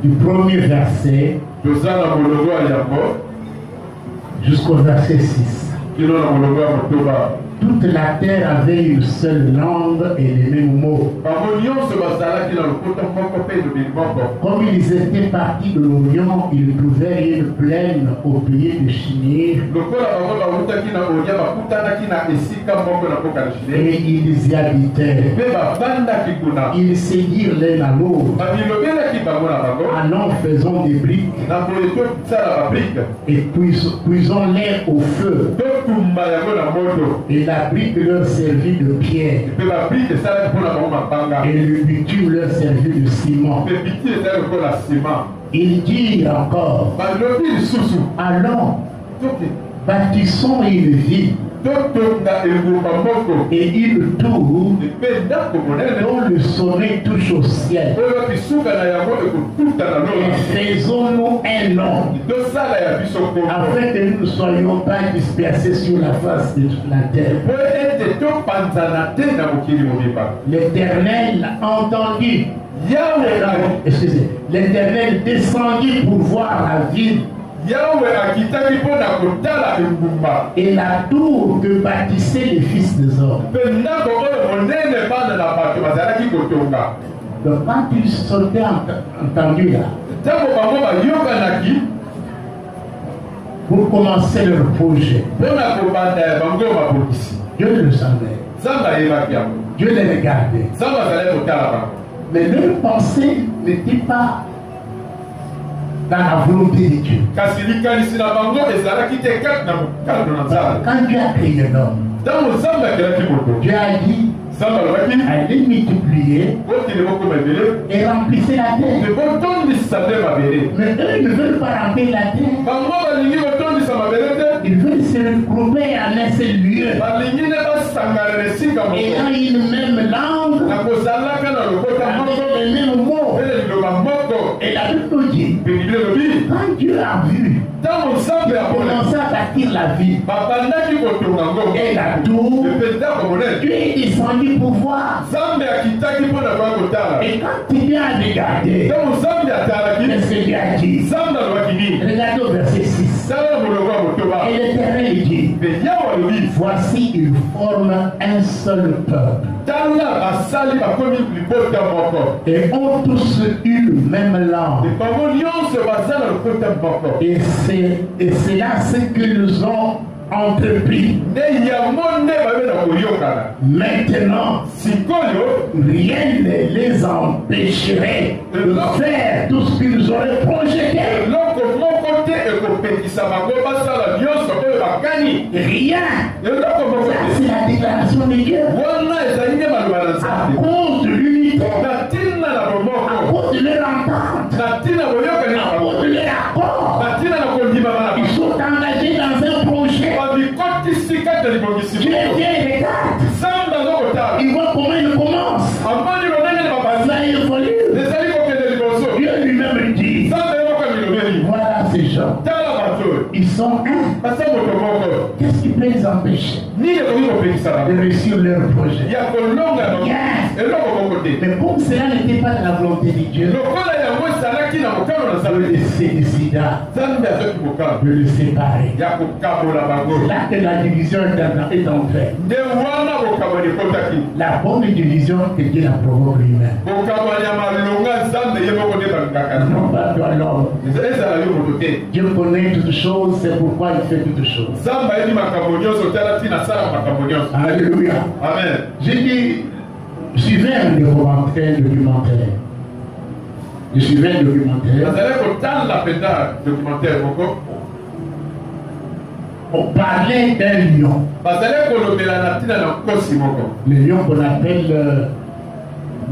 du premier verset jusqu'au verset 6. Toute la terre avait une seule langue et les mêmes mots. Comme ils étaient partis de l'Orient, ils trouvèrent une plaine au pays de Chinir. Et ils y habitèrent. Ils se dirent l'un à l'autre, allons, faisons des briques et cuisons-les au feu. Et la brique leur servit de pierre. Et le bitume leur servit de ciment. Il dit encore, allons, bâtissons une ville et une tour dont le sommet touche au ciel. Et faisons-nous un nom afin que nous ne soyons pas dispersés sur la face de la terre. L'Éternel entendit. Excusez, l'Éternel descendit pour voir la ville. Et la tour que bâtissaient les fils des hommes. Donc quand ils sont entendus là, pour commencer leur projet, Dieu le savait. Dieu les regardait. Mais leur pensée n'était pas dans la volonté de Dieu. Quand Dieu a créé l'homme, Dieu a dit, allez multiplier et remplissez la terre. Mais eux ne veulent pas remplir la terre. Ils veulent se regrouper en un seul lieu, ayant une même langue, avec les mêmes mots. Et la Bible nous dit, quand Dieu a vu commencé à bâtir la ville. Et la tour, Dieu est descendu pour voir. Et quand il vient à regarder, qu'est-ce que Dieu a dit? Regardez au verset 6. Et l'Éternel dit, voici, ils forment un seul peuple. Et ont tous eu le même langue. Et c'est là ce qu'ils ont entrepris. Maintenant, rien ne les empêcherait de faire tout ce qu'ils auraient projeté. Rien. Ça, c'est la déclaration de Dieu. À cause de l'unité, à cause de leur entente, à cause de leur accord, ils sont engagés dans un projet. Dieu vient et regarde. Ils voient comment ils commencent. Ça évolue. Dieu lui-même dit, voilà ces gens. Ils sont un. Qu'est-ce qui peut les empêcher de réussir leur projet? Mais comme cela n'était pas de la volonté de Dieu, Dieu se décida de le séparer. Là que la division est en fait. La bonne division que Dieu la provoque lui-même. Non pas toi l'homme. Dieu connaît toutes choses, c'est pourquoi il fait toutes choses. Alléluia. Amen. J'ai dit, je suivais un documentaire. Je suivais un documentaire. On parlait d'un lion. Le lion qu'on appelle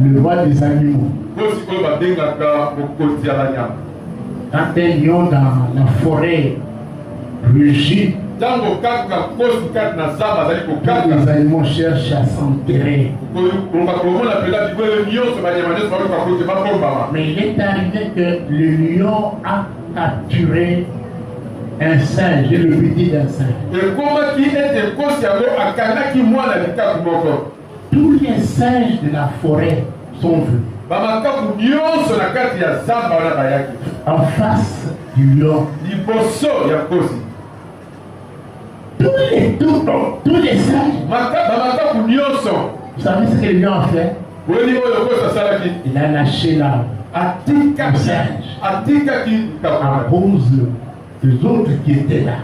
le roi des animaux. Quand un lion dans la forêt rugit, les animaux cherchent à s'enterrer. Mais il est arrivé que le lion a capturé un singe, le petit d'un singe. Tous les singes de la forêt sont venus en face du lion. Tous les singes. Vous savez ce que le lion a fait? Il a lâché l'arbre. Le singe. À cause des autres qui étaient là.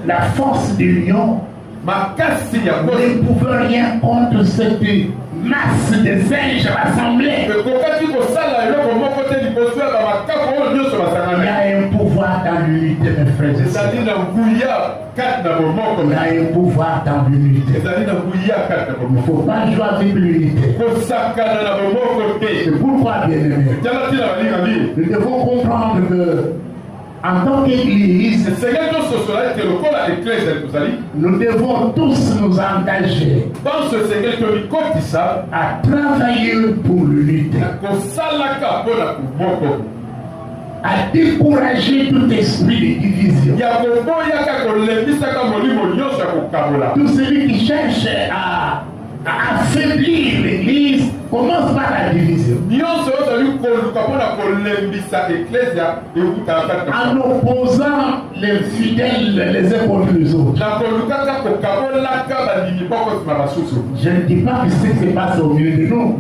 La force du lion ne pouvait rien contre cette masse de singes rassemblés. Il y a un pouvoir dans l'unité, mes frères et sœurs. Il y a un pouvoir dans l'unité. Il ne faut pas jouer avec l'unité. C'est pourquoi, bien aimé, nous devons comprendre que en tant qu'Église, nous devons tous nous engager à travailler pour l'unité, à décourager tout esprit de division. Tout celui qui cherche à affaiblir l'Église commence par la division. En opposant les fidèles les uns contre les autres. Je ne dis pas que ce qui se passe au milieu de nous.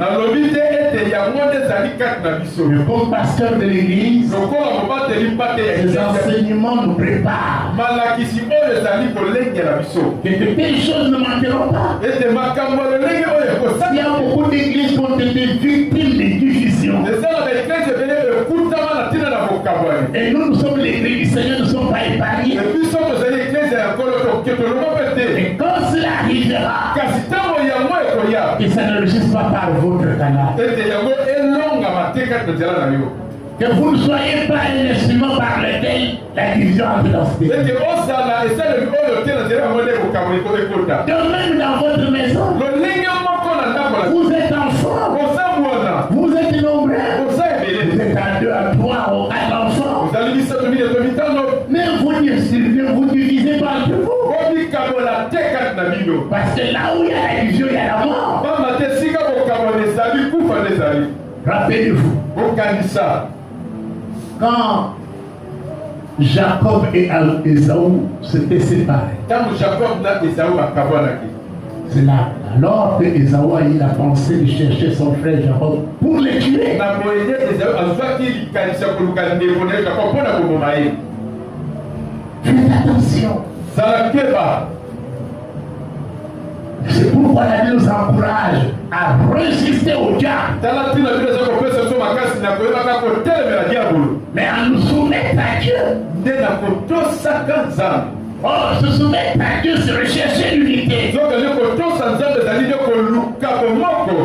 Mais comme pasteur de l'Église, les enseignements nous préparent. Que de telles choses ne manqueront pas. Il y a beaucoup d'églises qui ont été victimes de divisions. Et nous sommes l'église du Seigneur, nous ne sommes pas épargnés. Et quand cela arrivera, que ça ne réussisse pas par votre canal. Que vous ne soyez pas un instrument par lequel la division entre dans ce pays. De même dans votre maison, vous êtes enfants, vous êtes nombreux, vous êtes à 2, à 3, à 4 Parce que là où il y a la division, il y a la mort. Rappelez-vous, quand Jacob et Ésaü s'étaient séparés, c'est là alors que Ésaü a eu la pensée de chercher son frère Jacob pour le tuer. Faites attention. C'est pourquoi la Bible nous encourage à résister au diable. Mais à nous soumettre à Dieu. Oh, se soumettre à Dieu, c'est rechercher l'unité.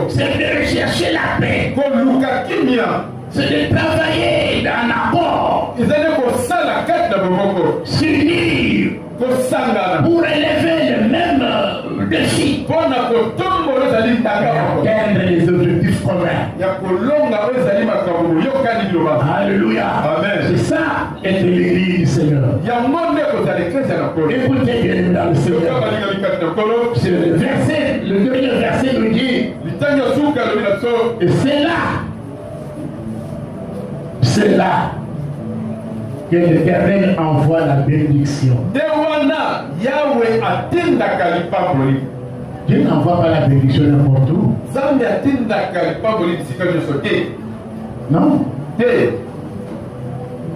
C'est de rechercher la paix. C'est de travailler dans l'accord. S'unir pour élever le même défi. Atteindre les objectifs communs. Alléluia. C'est ça être l'église du Seigneur. Écoutez bien dans le Seigneur. C'est le verset, le dernier verset nous dit. Et c'est là que l'Éternel envoie la bénédiction. Dieu n'envoie pas la bénédiction n'importe où. Non.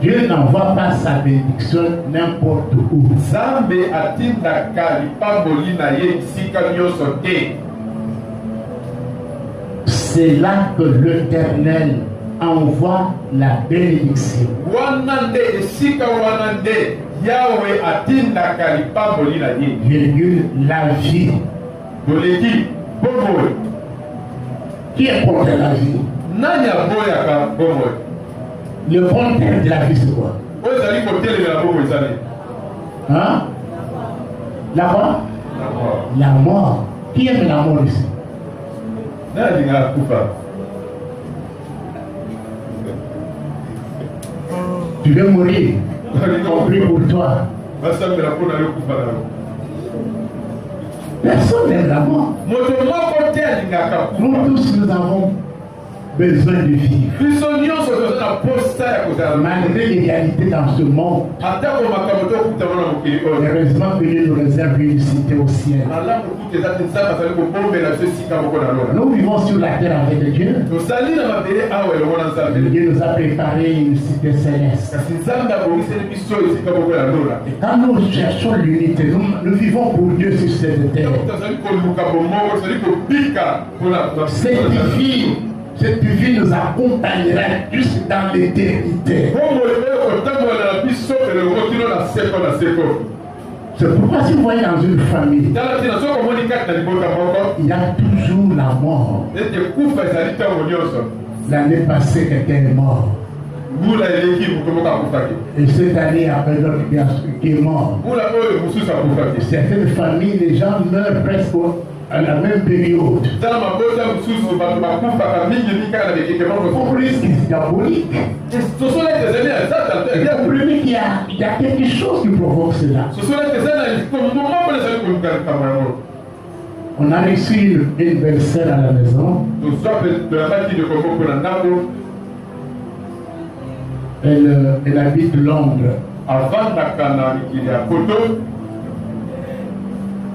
Dieu n'envoie pas sa bénédiction n'importe où. C'est là que l'Éternel envoie la bénédiction. Virgule, la vie. Qui est contre la vie? Le contraire de la vie, c'est quoi? Hein? La quoi? La mort. Qui aime la mort ici? Tu veux mourir? On prie pour toi. Personne n'aime la mort. Nous tous, nous avons besoin de vivre. Malgré les réalités dans ce monde, heureusement que Dieu nous réserve une cité au ciel. Nous vivons sur la terre avec Dieu. Dieu nous a préparé une cité céleste. Et quand nous cherchons l'unité, nous vivons pour Dieu sur cette terre. Cette vie nous accompagnera juste dans l'éternité. C'est pourquoi si vous voyez dans une famille, il y a toujours la mort. L'année passée, quelqu'un est mort. Et cette année, il y a quelqu'un qui est mort. Certaines familles, les gens meurent presque à la même période. Pour risque diabolique. Il y a quelque chose qui provoque cela. On a reçu une belle sœur à la maison. Elle habite Londres.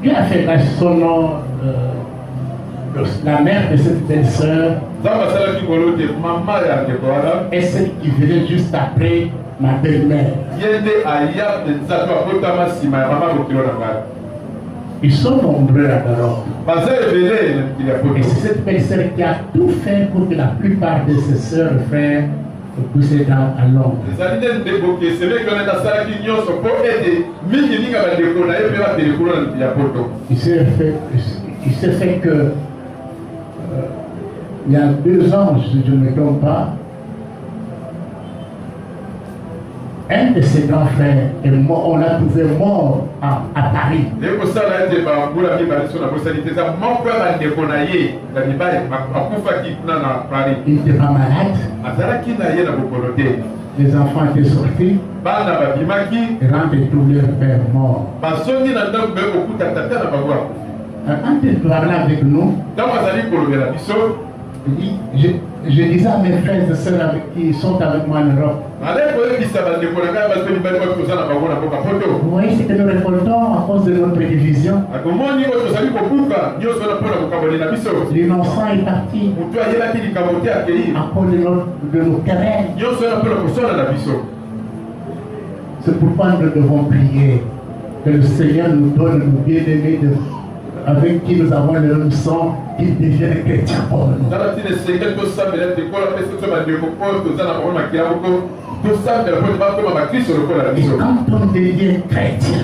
Qui a fait son nom, la mère de cette belle sœur est celle qui venait juste après ma belle-mère. Ils sont nombreux à Londres. Et c'est cette belle sœur qui a tout fait pour que la plupart de ses sœurs et frères poussent à Londres. Il s'est fait que il y a 2 ans, si je ne me trompe pas, un de ses grands frères est mort, on l'a trouvé mort à Paris. Il n'était pas malade. Les enfants étaient sortis et rentrent tous leur père mort. Quand il parlait avec nous, je disais à mes frères et sœurs qui sont avec moi en Europe, vous voyez ce que nous récoltons à cause de notre division. L'innocent est parti à cause de nos querelles. C'est pourquoi nous devons prier que le Seigneur nous donne nos bien-aimés avec qui nous avons le même sang, qu'ils deviennent chrétiens pour nous. Et quand on devient chrétien,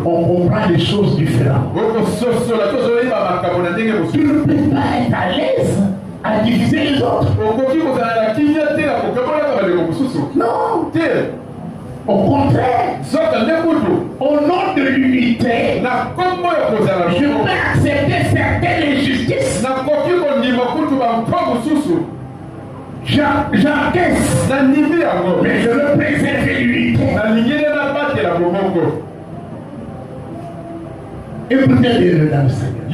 on comprend les choses différentes. Tu ne peux pas être à l'aise à diviser les autres. Non. Au contraire, au nom de l'unité, je peux accepter certaines injustices. J'encaisse, mais je veux préserver l'unité. Écoutez bien dans le Seigneur.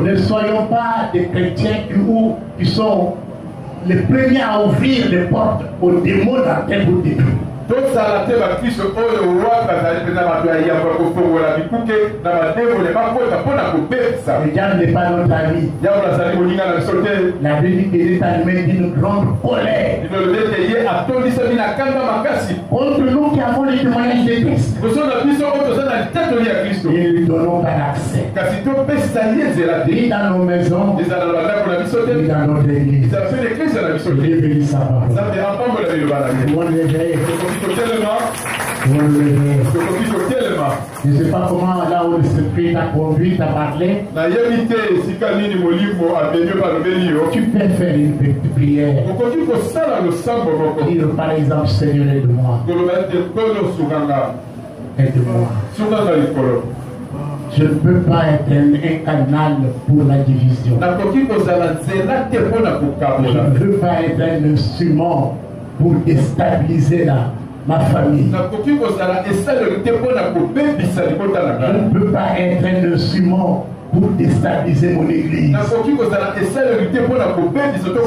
Ne soyons pas des chrétiens qui sont les premiers à ouvrir les portes aux démons d'entrer pour détruire. Le diable n'est pas notre ami. La Bible dit qu'il est animé d'une grande colère contre nous qui avons les témoignages de Christ. Et nous lui donnons pas l'accès. Ni dans nos maisons, ni dans notre église. Il bénit sa parole. Je ne sais pas comment là où le Saint-Esprit t'a conduit, t'a parlé. Tu peux faire une petite prière. Dire par exemple, Seigneur, aide-moi. Aide-moi. Je ne peux pas être un canal pour la division. Je ne veux pas être un instrument pour déstabiliser ma famille. Je ne peux pas être un instrument pour déstabiliser mon église.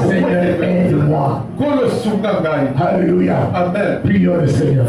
Seigneur, aide-moi. Alléluia. Amen. Prions le Seigneur.